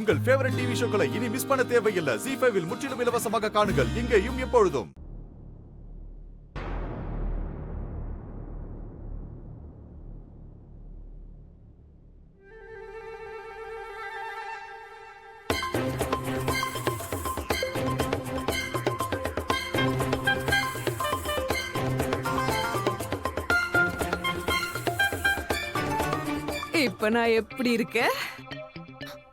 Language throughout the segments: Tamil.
உங்கள் ஃபேவரட் டிவி ஷோக்களை இனி மிஸ் பண்ண தேவையில்லை. ZEE5 இல் முற்றிலும் இலவசமாக காணுங்கள், இங்கேயும் எப்பொழுதும். இப்ப நான் எப்படி இருக்கேன்?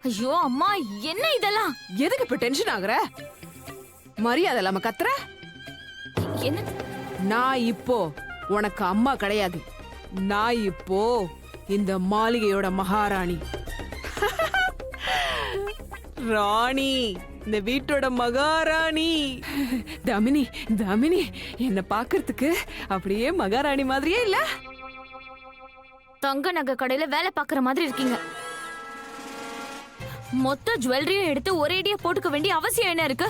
ஐயோ அம்மா, என்ன இதெல்லாம்? எதுக்கு இப்ப டென்ஷன் ஆகுற? மரியாதை இல்லாம கத்துற? என்ன? நான் இப்போ உனக்கு அம்மா கிடையாது. நான் இப்போ இந்த மாளிகையோட மகாராணி. ராணி, இந்த வீட்டோட மகாராணி. தாமினி, தாமினி, என்ன பாக்குறதுக்கு அப்படியே மகாராணி மாதிரியே இல்ல? தங்க நகை கடையில வேலை பாக்குற மாதிரி இருக்கீங்க. மொத்த ஜுவல்லரியும் எடுத்து ஒரேடியா போட்டுக்க வேண்டிய அவசியம் என்ன இருக்கு?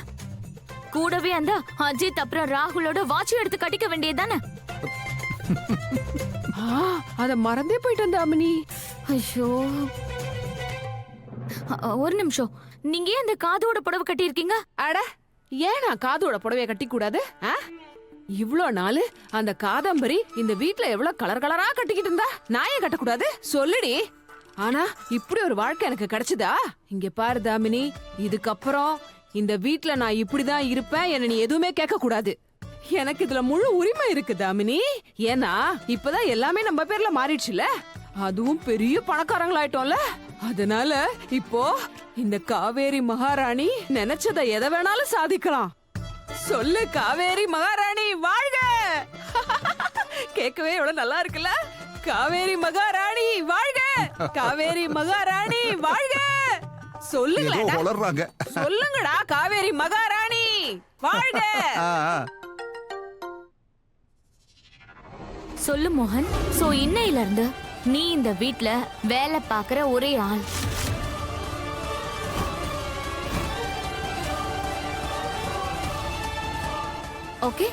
கூடவே அந்த அஜித் அப்புறம் ராகுலோட வாட்ச் எடுத்து கட்டிக்க வேண்டியதானே? அத மறந்தே போயிட்டேன் தாமினி. ஐயோ, ஒரு நிமிஷம். நீங்க ஏன் அந்த காதோட புடவை கட்டி இருக்கீங்க? அட, ஏன் நான் காதோட புடவைய கட்டி கூடாது? இவ்ளோ நாளு அந்த காதம்பரி இந்த வீட்ல எவ்வளவு கலர் கலரா கட்டிக்கிட்டு இருந்தா, நான் ஏன் கட்டக்கூடாது? சொல்லுடி. ஆனா இப்படி ஒரு வாழ்க்கை எனக்கு கிடைச்சதா? இங்க பாரு தாமினி, இதுக்கப்புறம் இந்த வீட்ல நான் இப்படிதான் இருப்பேன், என்ன நீ எதுவுமே கேட்க கூடாது. எனக்கு இதுல முழு உரிமை இருக்கு தாமினி. ஏன்னா இப்பதான் எல்லாமே நம்ம பேர்ல மாறிடுச்சுல, அதுவும் பெரிய பணக்காரங்களாயிட்டோம்ல. அதனால இப்போ இந்த காவேரி மகாராணி நினைச்சதை எதை வேணாலும் சாதிக்கலாம். சொல்லு காவேரி மகாராணி வாழ்க. கேட்கவே எவ்வளவு நல்லா இருக்குல்ல? காவேரி மகாராணி வாழ்க, காவேரி மகாராணி வாழ்க. சொல்லுங்களா, சொல்லுங்கடா, காவேரி மகாராணி வாழ்க. சொல்லு மோகன். சோ இன்னையில இருந்து நீ இந்த வீட்ல வேலை பாக்குற ஒரே ஆள். ஓகே?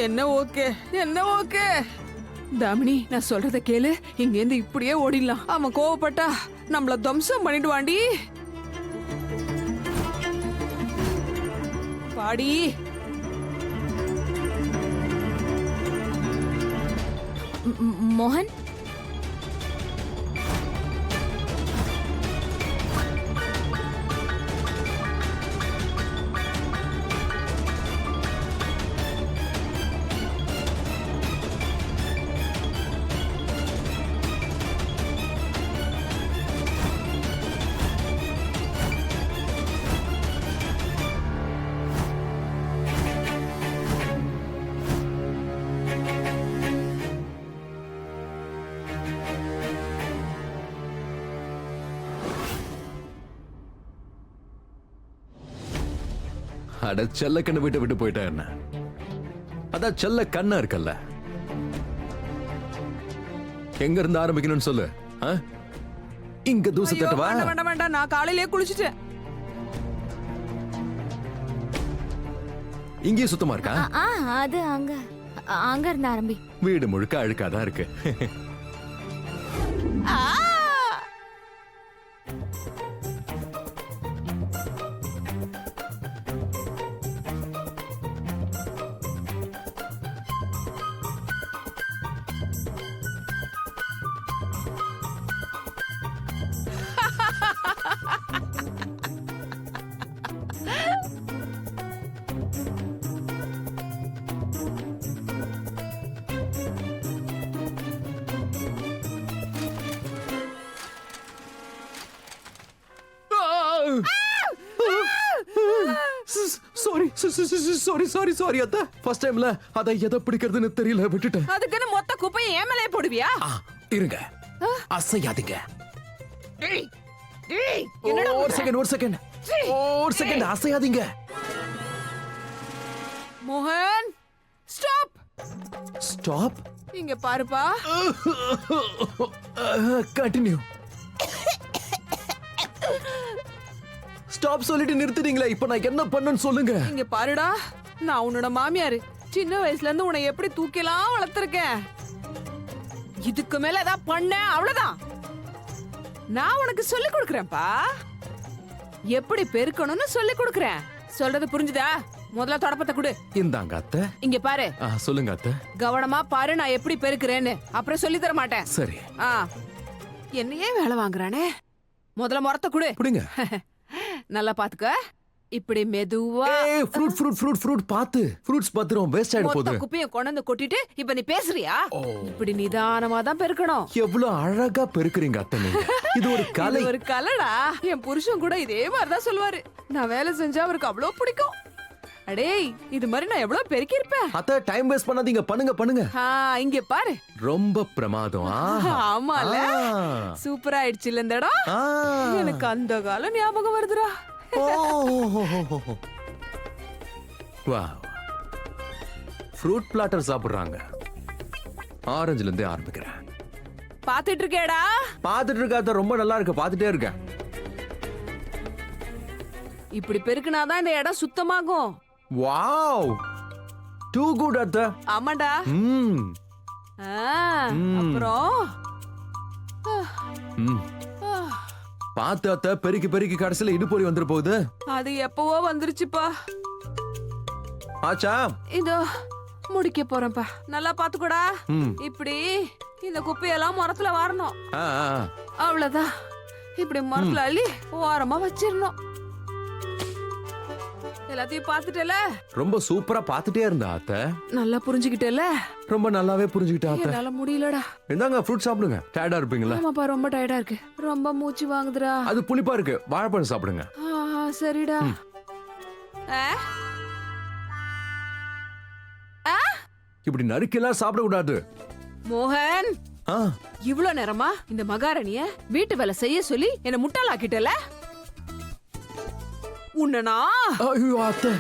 என்ன ஓகே, என்ன ஓகே. தாமினி, நான் சொல்றத கேளு. இங்க இருந்து இப்படியே ஓடிடலாம். அவன் கோவப்பட்டா நம்மள துவம்சம் பண்ணிடுவாண்டி. பாடி. மோகன், அட, செல்ல கண்ணு விட்டு விட்டு போயிட்டா என்ன? அதான் செல்ல கண்ணா இருக்கல்ல. எங்க இருந்து ஆரம்பிக்கணும்னு சொல்லு. இங்க தூசு தட்டவா? வேண்டாம் வேண்டாம், நான் காலையிலேயே குளிச்சிட்டேன். இங்கேயும் சுத்தமா இருக்கா? அது அங்க அங்க இருந்து ஆரம்பி. வீடு முழுக்க அழுக்காதான் இருக்கு. சாரி அத்த. ஃபர்ஸ்ட் டைம்ல அத எதை பிடிக்கிறதுன்னு தெரியல, விட்டுட்டேன். அதுக்குன்னு மொத்த குப்பையை ஏமலே போடுவியா? இருங்க, அசையாதீங்க. டேய் டேய் என்னடா ஒரு செகண்ட் அசையாதீங்க. மோகன் ஸ்டாப். இங்க பாருப்பா. கண்டினியூ. ஸ்டாப் சொல்லிட்டு நிறுத்துறீங்களா? இப்ப நான் என்ன பண்ணேன்னு சொல்லுங்க. இங்க பாருடா, நான் உன்னோட மாமியாரு. சின்ன வயசுல இருந்து உன்னை எப்படி தூக்கிலாம் வளர்த்திருக்கேன். இதுக்கு மேல ஏதாவது பண்ண அவ்வளவுதான். நான் உனக்கு சொல்லி கொடுக்கறேன்ப்பா. எப்படி பெருக்கணும்னு சொல்லி கொடுக்கறேன். சொல்றது புரிஞ்சுதா? முதல்ல தொடப்பத்தை கொடு. இந்தாங்க அத்தை. இங்க பாரு. சொல்லுங்க அத்தை. கவனமா பாரு, நான் எப்படி பெருக்கிறேன்னு. அப்புறம் சொல்லி தர மாட்டேன். சரி. என்னையே வேலை வாங்குறானே. முதல்ல முறத்தை கொடு. புடிங்க. நல்லா பாத்துக்க. இப்படி மெதுவா. ஃப்ரூட் பாத்து. ஃப்ரூட்ஸ் பாத்துறோம், வேஸ்ட் ஆயிட போகுது. மொத்த குப்பையை கொண்டு கொட்டிட்டு இப்ப நீ பேசுறியா? இப்படி நிதானமா தான் பெருக்கணும். எவ்வளவு அழகா பெருக்குறீங்க அத்தை நீங்க. இது ஒரு கலை. இது ஒரு கலைடா. என் புருஷன் கூட இதே மாதிரி தான் சொல்லுவாரு. நான் வேலை செஞ்சா அவருக்கு அவ்வளவு பிடிக்கும். அடேய், இது மாதிரி நான் எவ்வளவு பெருக்கி இருப்பேன். அத்தை டைம் வேஸ்ட் பண்ணாதீங்க, பண்ணுங்க. இங்க பாரு. ரொம்ப பிரமாதம். ஆமால, சூப்பரா ஆயிடுச்சு இல்ல இந்த இடம். எனக்கு அந்த காலம் ஞாபகம் வருதுடா. வாவ். ஃப்ரூட் பிளாட்டர் சாப்பிடுறாங்க. ஆரஞ்சுல இருந்தே ஆரம்பிக்கிறேன். பாத்துட்டு இருக்கேடா. பாத்துட்டு இருக்காத, ரொம்ப நல்லா இருக்கு, பாத்துட்டே இருக்கேன். இப்படி பெருக்குனாதான் இந்த இடம் சுத்தமாகும். வாவ், டூ குட் அத்தை. ஆமாடா. அப்புறம் பாத்து அத்தை, பெருக்கி கடைசியில இடுப்பொலி வந்துரு போகுது. அது எப்பவோ வந்துருச்சுப்பா. ஆச்சா? இதோ முடிக்க போறேன்ப்பா. நல்லா பாத்துக்கோடா. இப்படி இந்த குப்பையெல்லாம் மரத்துல வாரணும். அவ்வளவுதான். இப்படி மரத்துல அள்ளி ஓரமா வச்சிரணும். எல்லாத்தையும் பாத்துட்டல? ரொம்ப சூப்பரா பாத்துட்டே இருந்தா அத்தை. நல்லா புரிஞ்சுக்கிட்டல? ரொம்ப நல்லாவே புரிஞ்சுக்கிட்டா அத்தை. என்னால முடியலடா. இந்தாங்க ஃப்ரூட் சாப்பிடுங்க. டயர்டா இருப்பீங்களா? ஆமாப்பா, ரொம்ப டயர்டா இருக்கு. ரொம்ப மூச்சு வாங்குதுடா. அது புளிப்பா இருக்கு, வாழைப்பழம் சாப்பிடுங்க. சரிடா. இப்படி நறுக்கெல்லாம் சாப்பிட கூடாது. மோகன், இவ்வளவு நேரமா இந்த மகாராணிய வீட்டு வேலை செய்ய சொல்லி என்ன முட்டாளாக்கிட்டல? உன்னனா? ஐயோ அத்தை,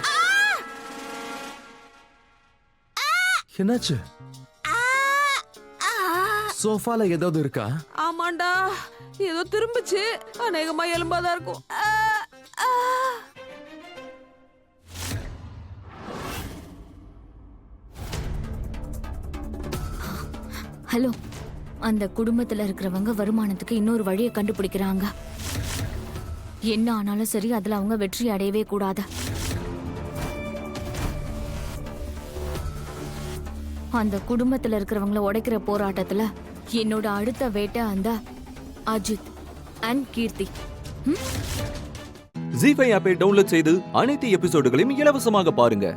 என்னாச்சு? சோஃபால ஏதாவது இருக்கா? ஆமாண்டா, ஏதோ திரும்பிச்சு. அநேகமா எலும்பாதான் இருக்கும். ஹலோ, அந்த குடும்பத்துல இருக்கிறவங்க வருமானத்துக்கு இன்னொரு வழியை கண்டுபிடிக்கிறாங்க. என்ன ஆனாலும் சரி, அதுல அவங்க வெற்றி அடையவே கூடாது. அந்த குடும்பத்துல இருக்கிறவங்கள உடைக்கிற போராட்டத்துல என்னோட அடுத்த வேட்டை அந்த அஜித் அண்ட் கீர்த்தி. ஜீ5 ஆப்பை டவுன்லோட் செய்து அனைத்து எபிசோடுகளையும் இலவசமாக பாருங்க.